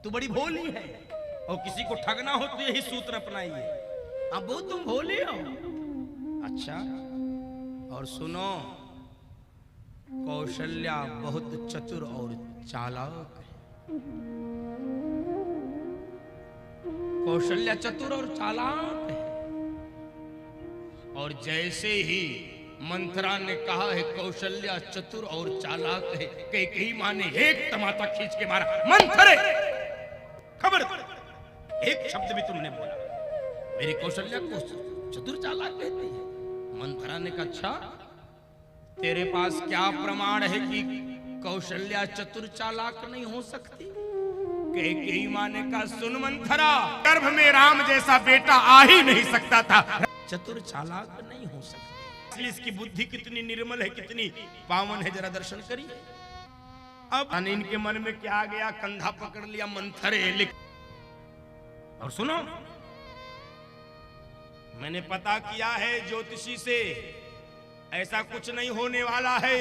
तू बड़ी भोली है और किसी को ठगना हो तो यही सूत्र अपनाइए। अब वो तुम भोली हो। अच्छा, और सुनो, कौशल्या बहुत चतुर और चालाक है। कौशल्या चतुर और चालाक है। और जैसे ही मंथरा ने कहा है कौशल्या चतुर और चालाक है, कैकेयी मां ने एक तमाचा खींच के मारा, मंथरे खबर, एक शब्द भी तुमने बोला, मेरी कौशल्या को चतुर चालाक कहती है। मंथरा ने कहा, अच्छा तेरे पास क्या प्रमाण है कि कौशल्या चतुर चालाक नहीं हो सकती? कैकेयी मां ने कहा, सुन मंथरा, गर्भ में राम जैसा बेटा आ ही नहीं सकता था, चतुर चालाक नहीं हो सकती। इसलिए इसकी बुद्धि कितनी निर्मल है, कितनी पावन है, जरा दर्शन करिए। अब इनके मन में क्या आ गया, कंधा पकड़ लिया, मंथरे लिख। और सुनो, मैंने पता किया है ज्योतिषी से, ऐसा कुछ नहीं होने वाला है।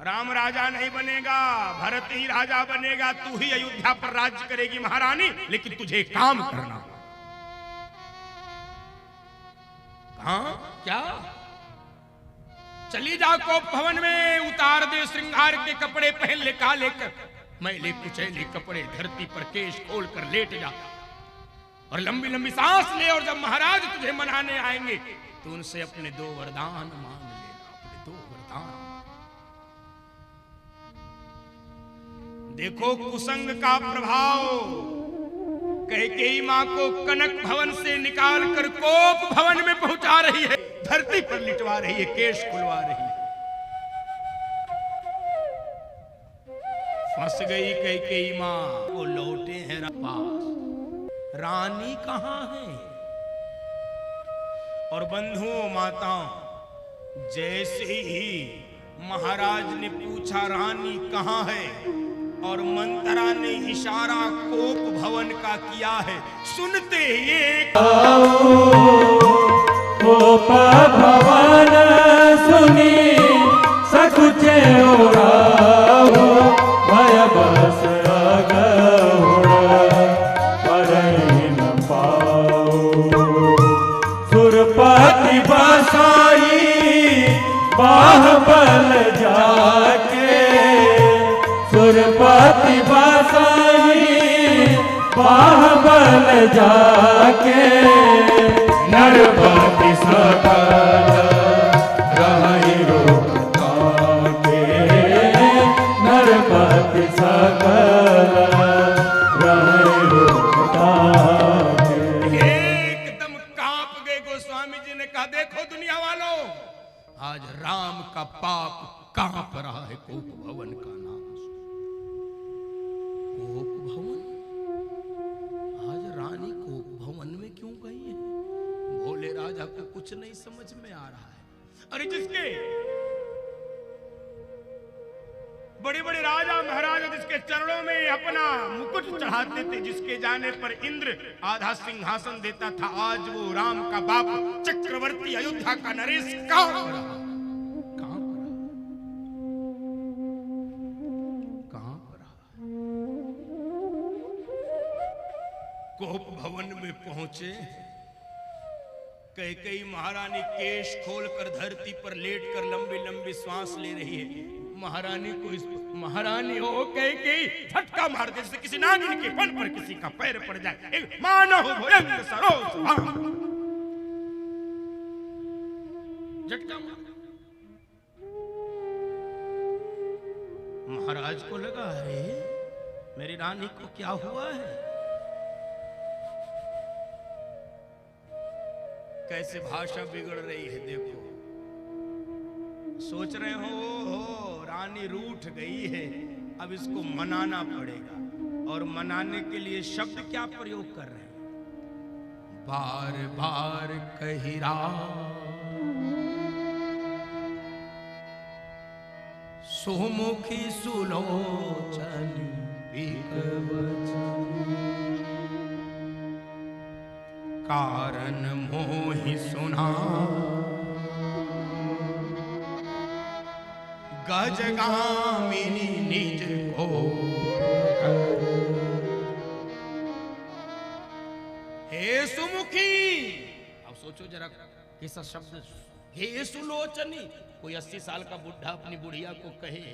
राम राजा नहीं बनेगा, भरत ही राजा बनेगा, तू ही अयोध्या पर राज्य करेगी महारानी। लेकिन तुझे काम करना। हाँ क्या? चली जा कोप भवन में, उतार दे श्रृंगार के कपड़े, पहन ले काले मैले कुचैले कपड़े, धरती पर केश खोल कर लेट जा और लंबी लंबी सांस ले। और जब महाराज तुझे मनाने आएंगे तो उनसे अपने 2 वरदान मांग लेना, अपने 2 वरदान। देखो कुसंग का प्रभाव, कैकेयी मां को कनक भवन से निकाल कर कोप भवन में पहुंचा रही है, धरती पर लिटवा रही है, केश खुलवा रही है। फंस गई कैकेयी मां। वो लौटे हैं पास, रानी कहां है? और बंधुओं माताओं, जैसे ही महाराज ने पूछा रानी कहां है, और मंथरा ने इशारा कोप भवन का किया है, सुनते ही कोप भवन सुनी सकुचे ओराओ, भय बस अगहुड़ परहि न पाओ। सुरपति बसाई बाहुबल जाके, सुरपति बसाई बाहुबल जाके, नरपति सकल रहि रोक ताके, नरपति सकल रहि रोक ताके। एकदम कांप गए। गोस्वामी जी ने कहा, देखो दुनिया वालों, आज राम का पाप कांप रहा है कोप भवन का नाम। कोप भवन? आज रानी कोप भवन में क्यों गई है? भोले राजा को कुछ नहीं समझ में आ रहा है। अरे जिसके बड़े बड़े राजा महाराजा जिसके चरणों में अपना मुकुट चढ़ाते थे, जिसके जाने पर इंद्र आधा सिंहासन देता था, आज वो राम का बाप चक्रवर्ती अयोध्या का नरेश कांप रहा, कांप रहा, कांप रहा। कोप भवन में पहुंचे, कैकेयी महारानी केश खोलकर धरती पर लेटकर लंबी लंबी श्वास ले रही है। महारानी को इस महारानी हो कैकेयी झटका मार दे, जैसे किसी नागिन के फन पर किसी का पैर पड़ जाए, एक मानव भयंकर सरोस झटका मार। महाराज को लगा, अरे मेरी रानी को क्या हुआ है? कैसे भाषा बिगड़ रही है, देखो। सोच रहे हो रानी रूठ गई है, अब इसको मनाना पड़ेगा। और मनाने के लिए शब्द क्या प्रयोग कर रहे हैं? बार बार कहिरा सुमुखी सुलोचन बिक वचन, कारण मोहि सुना गजगामिनी निज को। मुखी। अब सोचो जरा कैसा शब्द, हे सुलोचनी। कोई 80 साल का बुढ़ा अपनी बुढ़िया को कहे,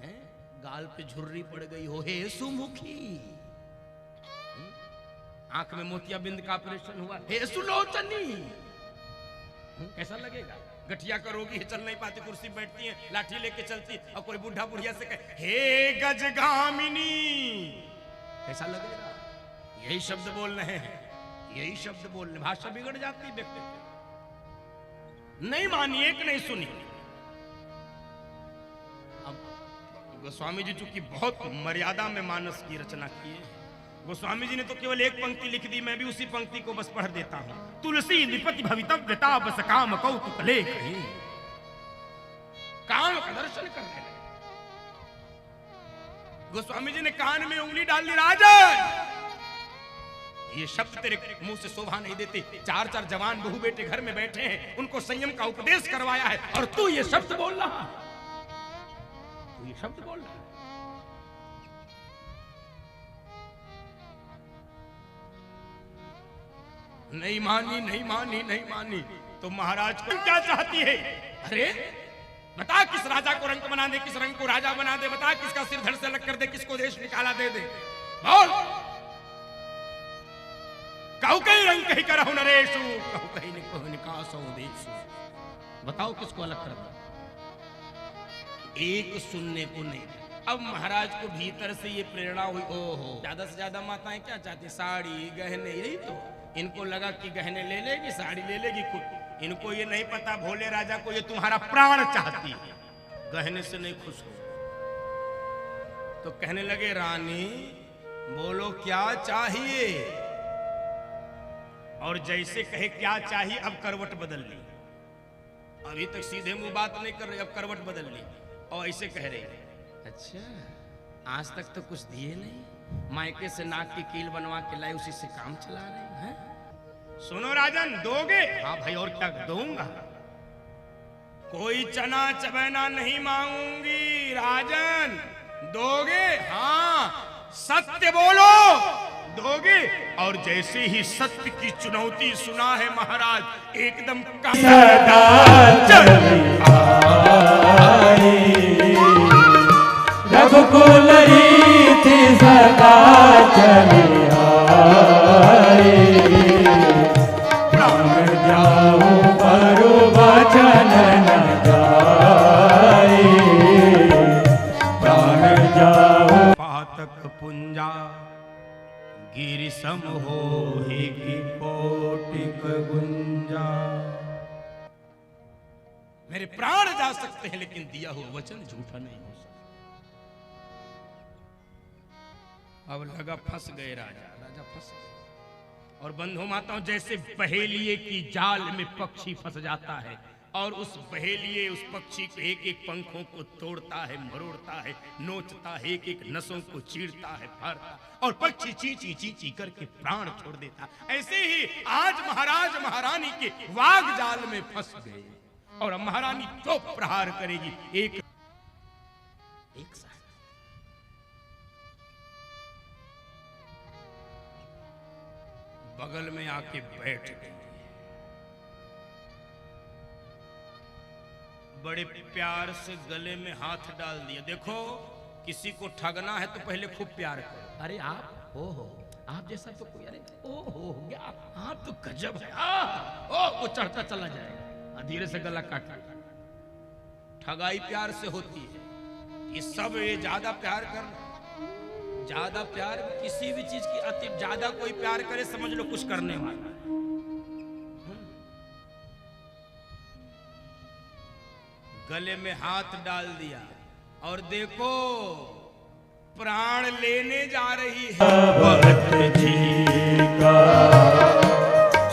हैं गाल पे झुर्री पड़ गई हो, हे सुमुखी। आंख में मोतियाबिंद का ऑपरेशन हुआ, हे सुलोचनी। कैसा लगेगा? गठिया का रोगी है, चल नहीं पाती, कुर्सी बैठती है, लाठी लेके चलती, और कोई बुढ़ा बुढ़िया से कहे हे गजगामिनी, कैसा लगेगा? यही शब्द बोल रहे हैं, यही शब्द बोल रहे, भाषा बिगड़ जाती है व्यक्ति की। नहीं मानी, एक नहीं सुनी। अब गोस्वामी जी चूंकि बहुत मर्यादा में मानस की रचना की है, गोस्वामी जी ने तो केवल एक पंक्ति लिख दी, मैं भी उसी पंक्ति को बस पढ़ देता हूं। तुलसी निपति भवितव्यता बस काम कौतुक ले कहीं। काम का दर्शन कर रहे हैं गोस्वामी जी ने कान में उंगली डाल ली, राजन ये शब्द तेरे मुंह से शोभा नहीं देते। 4 जवान बहू बेटे घर में बैठे हैं, उनको संयम का उपदेश करवाया है, और तू ये शब्द बोल रहा, तू ये शब्द बोल रहा। नहीं मानी, नहीं मानी, नहीं मानी। तो महाराज को क्या चाहती है? अरे बता, किस राजा को रंग बना दे, किस रंग को राजा बना दे, बता किसका सिर धड़ से अलग कर दे, किसको देश निकाला दे दे, बोल। कहू कहीं रंग कहीं करहु नरेशु, कहू कहीं निकासो देशु। बताओ किसको अलग कर दे? एक सुनने को नहीं। अब महाराज को भीतर से ये प्रेरणा हुई, ओहो ज्यादा से ज्यादा माताएं क्या चाहती, साड़ी गहने, यही तो। इनको लगा कि गहने ले लेगी, साड़ी ले लेगी खुद। इनको ये नहीं पता भोले राजा को ये तुम्हारा प्राण चाहती है, गहने से नहीं खुश हो। तो कहने लगे, रानी बोलो क्या चाहिए। और जैसे कहे क्या चाहिए, अब करवट बदल ली। अभी तक सीधे मुंह बात नहीं कर रही, अब करवट बदल ली और ऐसे कह रही, अच्छा आज तक तो कुछ दिए नहीं, मायके से नाक की कील बनवा के लाई, उसी से काम चला रहे हैं। सुनो राजन, दोगे? हाँ भाई, और क्या दूंगा? कोई चना चबैना नहीं मांगूंगी राजन, दोगे? हाँ। सत्य बोलो, दोगे? और जैसे ही सत्य की चुनौती सुना है महाराज, एकदम सदा चली आई, रघुकुल रीति सदा चली आई, प्राण जाऊं पर वचन न जाए, प्राण जाऊं पातक पुंजा गिरि सम होहि की कोटिक गुंजा। मेरे प्राण जा सकते हैं, लेकिन दिया हुआ वचन झूठा नहीं हो सकता। अब लगा फंस गए राजा, राजा फंस गए। और बंधु माताओं, जैसे बहेलिए की जाल में पक्षी फंस जाता है, और उस बहेलिए उस पक्षी के एक एक पंखों को तोड़ता है, मरोड़ता है, नोचता है, एक एक नसों को चीरता है, फाड़ता, और पक्षी चींची चींची करके प्राण छोड़ देता। ऐसे ही आज महाराज महारानी के वाग जाल में फंस गए, और अब महारानी तो प्रहार करेगी। एक साथ बगल में आके बैठ गई, बड़े प्यार से गले में हाथ डाल दिया। देखो, किसी को ठगना है तो पहले खूब प्यार करो। अरे आप हो, आप जैसा तो कोई, अरे ओ हो गया, आप तो गजब है, ओ वो चढ़ता चला जाएगा, धीरे से गला काटा। ठगाई प्यार से होती है। ये सब ये ज्यादा प्यार करना, ज्यादा प्यार, किसी भी चीज की अति ज्यादा कोई प्यार करे, समझ लो कुछ करने वाला। गले में हाथ डाल दिया, और देखो प्राण लेने जा रही है। भक्त जी का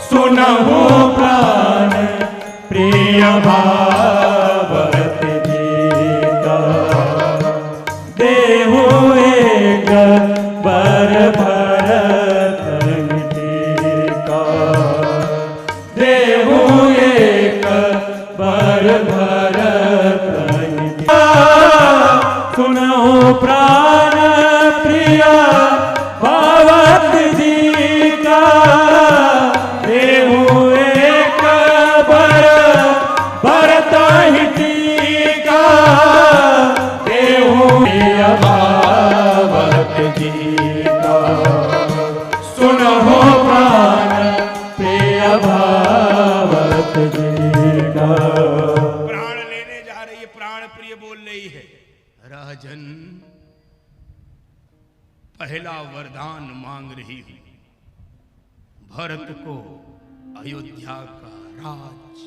सुनहु प्राण प्रिय भावत जी का, देहु एक बर भरत का, देहु एक बर भरत, सुनहु प्राण प्रिय भावत जी का, जी का सुनो प्राण प्रिय भावत जी का। प्राण लेने जा रही है, प्राण प्रिय बोल रही है, राजन पहला वरदान मांग रही हूं, भरत को अयोध्या का राज।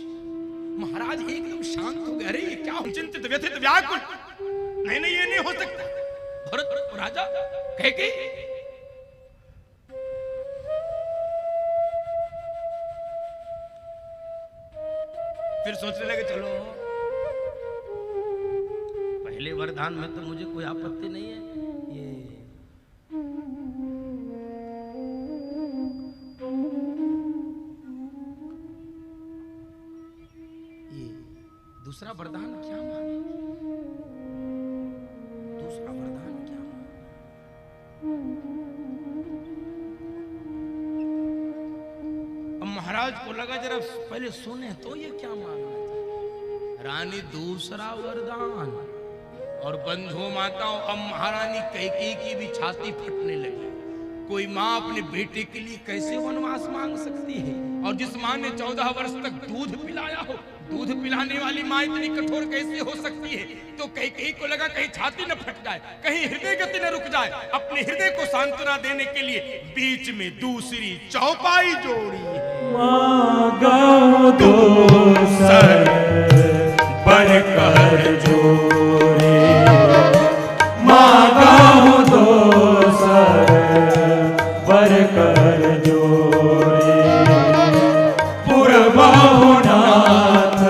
महाराज एकदम शांत हो गए। अरे ये क्या हो? चिंतित व्यथित व्याकुल, नहीं नहीं ये नहीं हो सकता। भरत राजा कह के फिर सोचने लगे चलो पहले वरदान में तो मुझे कोई आपत्ति नहीं है, ये दूसरा वरदान क्या मांगे? दूसरा वरदान क्या मांगे? अब महाराज को लगा जरा पहले सुने तो ये क्या मांगना था। रानी दूसरा वरदान, और बंधुओं माताओं अब महारानी कैकेयी की भी छाती फटने लगी। कोई माँ अपने बेटे के लिए कैसे वनवास मांग सकती है? और जिस माँ ने 14 वर्ष तक दूध पिलाया हो, दूध पिलाने वाली माँ इतनी कठोर कैसे हो सकती है? तो कैकेयी को लगा कहीं छाती न फट जाए, कहीं हृदय गति न रुक जाए। अपने हृदय को सांत्वना देने के लिए बीच में दूसरी चौपाई जोड़ी। मांगो दोसर बर कर जोड़े, मांगो दोसर बर कर जोड़े। पुरबाहु नाथ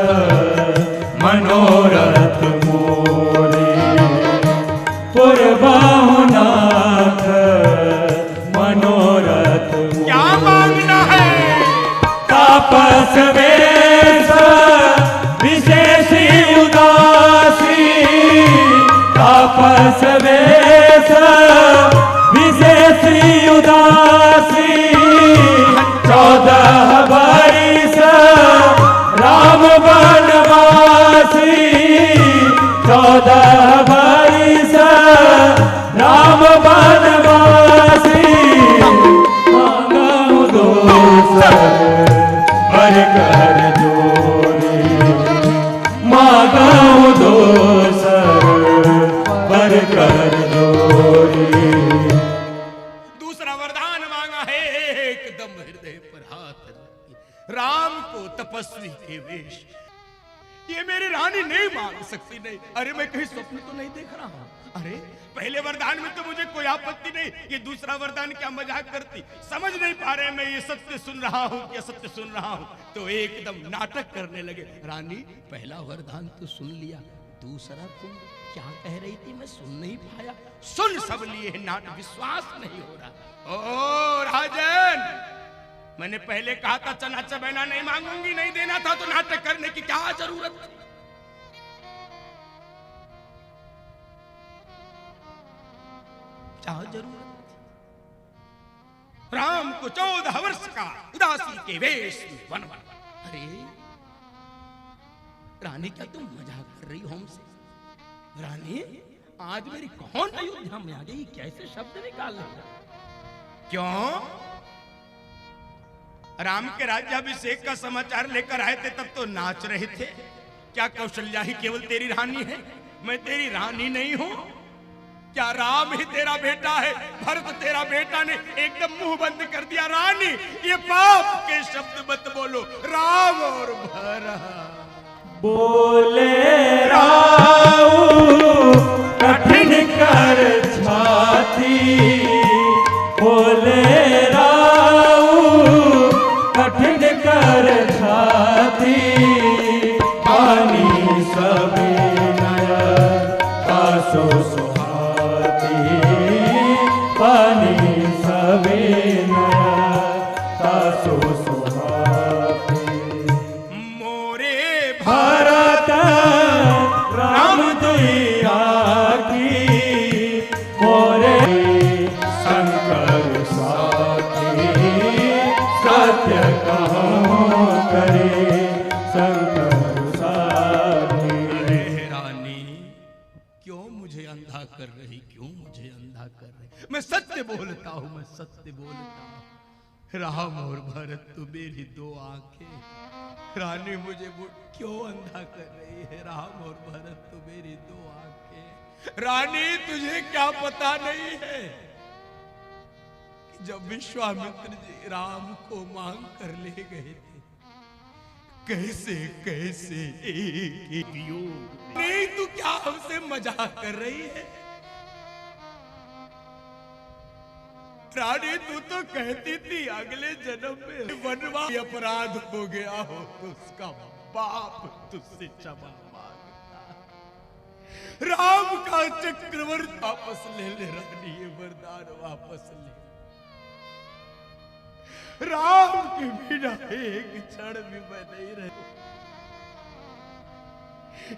मनोरथ मोरे, पुरबाहु नाथ मनोरथ मोरे। क्या मांगना है? तापस वेश विशेषी उदासी, तापस वेश विशेषी उदासी। 14 वर्ष राम वनवासी, 14 वर्ष राम वनवासी। मांगो दोसर बर कर जोड़े, मांगो दोसर बर कर जोड़े। दूसरा वरदान मांगा है, एकदम हृदय पर हाथ रख, राम को तपस्वी के वेश। ये मेरी रानी नहीं मांग सकती। नहीं, अरे मैं कहीं स्वप्न तो नहीं देख रहा हूं। अरे पहले वरदान में तो मुझे कोई आपत्ति नहीं, ये दूसरा वरदान क्या मजाक करती? समझ नहीं पा रहे मैं ये सत्य सुन रहा हूं क्या सत्य सुन रहा हूं। तो एकदम नाटक करने लगे। रानी पहला वरदान तो सुन लिया, दूसरा तुम क्या कह रही थी मैं सुन नहीं पाया। सुन सब लिए नाटक, विश्वास नहीं हो रहा। ओ राजन, मैंने पहले कहा था चना चबैना नहीं मांगूंगी, नहीं देना था तो नाटक करने की क्या जरूरत थी? क्या जरूरत थी? राम को 14 वर्ष का उदासी के वेश में वनवास। अरे रानी क्या तुम मजाक कर रही हो हमसे? रानी आज मेरी कौन अयोध्या में आ गई? कैसे शब्द निकाल रहा? क्यों? राम के राज्याभिषेक का समाचार लेकर आए थे तब तो नाच रहे थे। क्या कौशल्या ही केवल तेरी रानी है? मैं तेरी रानी नहीं हूं क्या? राम ही तेरा बेटा है, भरत तेरा बेटा ने एकदम मुंह बंद कर दिया। रानी ये पाप के शब्द मत बोलो। राम और भरत बोले राऊ कठिन कर छाती, बोले राऊ कठिन कर छाती। पानी सभी नया आसो सुहाती, पानी सभी नया आसो सुहाती। मोरे भारत राम दुइया की मोरे मैं सत्य बोलता हूं, मैं सत्य बोलता हूं। राम और भरत तो मेरी दो आंखें। रानी मुझे वो क्यों अंधा कर रही है? राम और भरत तो मेरी दो आंखें। रानी तुझे क्या पता नहीं है कि जब विश्वामित्र जी राम को मांग कर ले गए थे, कैसे कैसे एक योग। नहीं तू क्या हमसे मजाक कर रही है? रानी तू तो कहती थी अगले जन्म में वनवास अपराध हो गया हो तो उसका बाप तुझसे क्षमा मांगता। राम का चक्रवर्ती वापस ले ले रानी, ये वरदान वापस ले। राम के बिना एक क्षण भी मैं नहीं रहूं।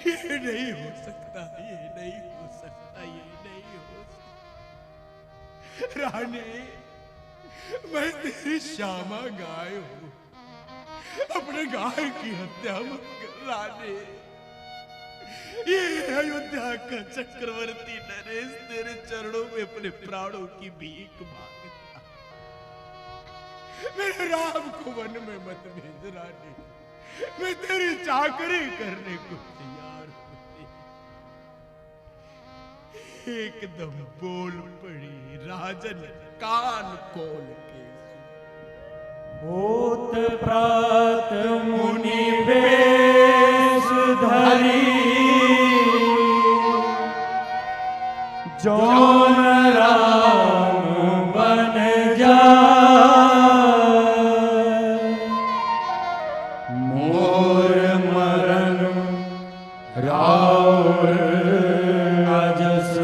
ये नहीं हो सकता, ये नहीं हो सकता, ये नहीं हो सकता। रानी मैं तेरी श्यामा गाय हूं, अपने गाय की हत्या मत कर। रानी ये अयोध्या का चक्रवर्ती नरेश तेरे चरणों में अपने प्राणों की भीख मांगता। मेरे राम को वन में मत भेज रानी, मैं तेरी चाकरी करने को तैयार हूं। एकदम बोल पड़ी राजन कान खोल के। होत प्रात मुनि वेश धरी, जौन राम बन जाए, मोर मरण राउर अजस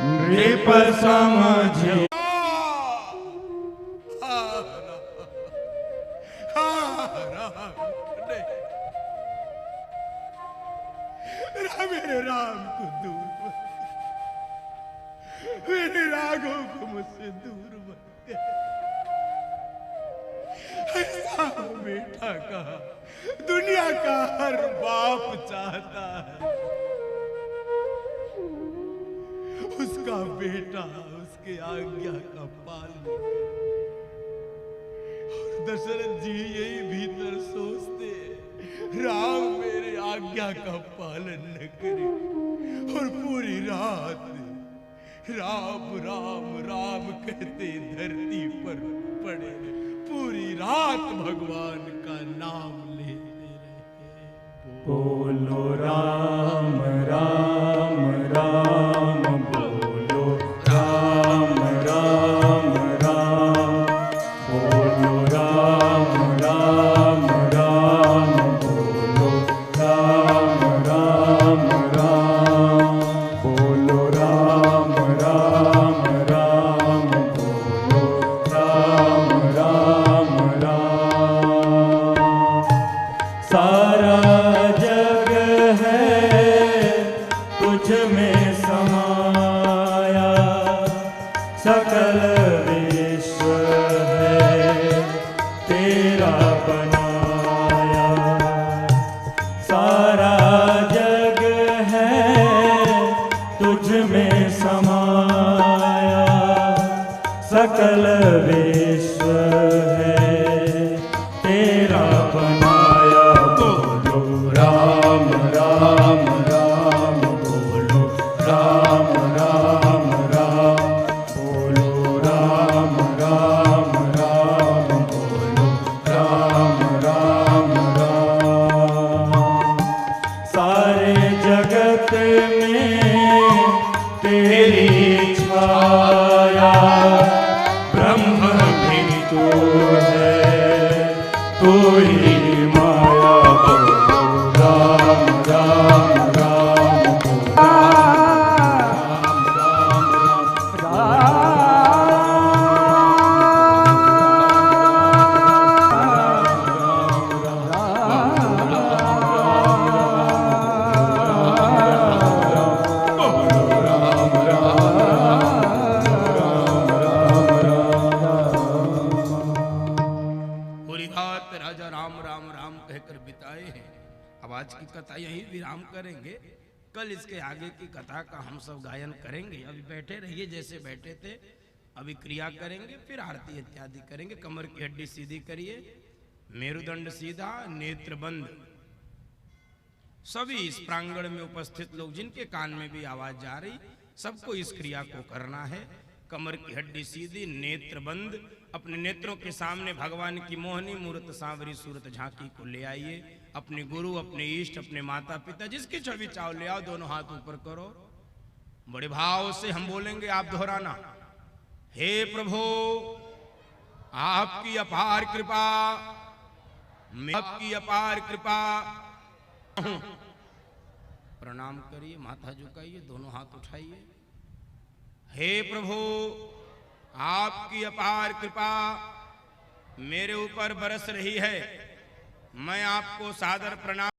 नृप समझे। मेरे राम को दूर मत, मेरे राघव को मुझसे दूर मत कर। ऐसा बेटा का दुनिया का हर बाप चाहता है उसका बेटा उसके आज्ञा का पालन करे। और दशरथ जी यही भीतर सोचते, राम मेरे आज्ञा का पालन न करे और पूरी रात राम राम राम कहते धरती पर पड़े, पूरी रात भगवान का नाम लेते रहे। बोलो राम राम राम, बोलो राम राम राम, बोलो राम राम राम, बोलो राम राम राम, बोलो राम राम राम, बोलो राम राम राम। सारा जग है तुझ में समाया, सकल विश्व है तेरा बनाया। सारा जग है तुझ में समाया, सकल विश्व है तेरा बनाया। बोलो राम राम राम, बोलो राम राम राम, बोलो राम राम राम, बोलो राम राम राम। सारे जगत में तेरी छाया, ब्रह्म भी तू है, तू ही माया। बोलो राम राम राम, बोलो राम राम राम पूरी रात राजा राम राम राम कहकर बिताए हैं। अब आज की कथा यहीं विराम करेंगे। कल इसके आगे की कथा का हम सब गायन करेंगे। अभी बैठे रहिए जैसे बैठे थे, अभी क्रिया करेंगे, फिर आरती इत्यादि करेंगे। कमर की हड्डी सीधी करिए, मेरुदंड सीधा, नेत्र बंद। सभी इस प्रांगण में उपस्थित लोग जिनके कान में भी आवाज जा रही, सबको इस क्रिया को करना है। कमर की हड्डी सीधी, नेत्र बंद। अपने नेत्रों के सामने भगवान की मोहनी मूर्त सांवरी सूरत झांकी को ले आइए। अपने गुरु, अपने इष्ट, अपने माता पिता जिसकी छवि चाहो ले आओ, दोनों हाथ ऊपर करो। बड़े भाव से हम बोलेंगे, आप दोहराना। हे प्रभु, आपकी अपार कृपा, आपकी अपार कृपा। प्रणाम करिए, माथा झुकाइए, दोनों हाथ उठाइए। हे प्रभु, आपकी अपार कृपा मेरे ऊपर बरस रही है। मैं आपको सादर प्रणाम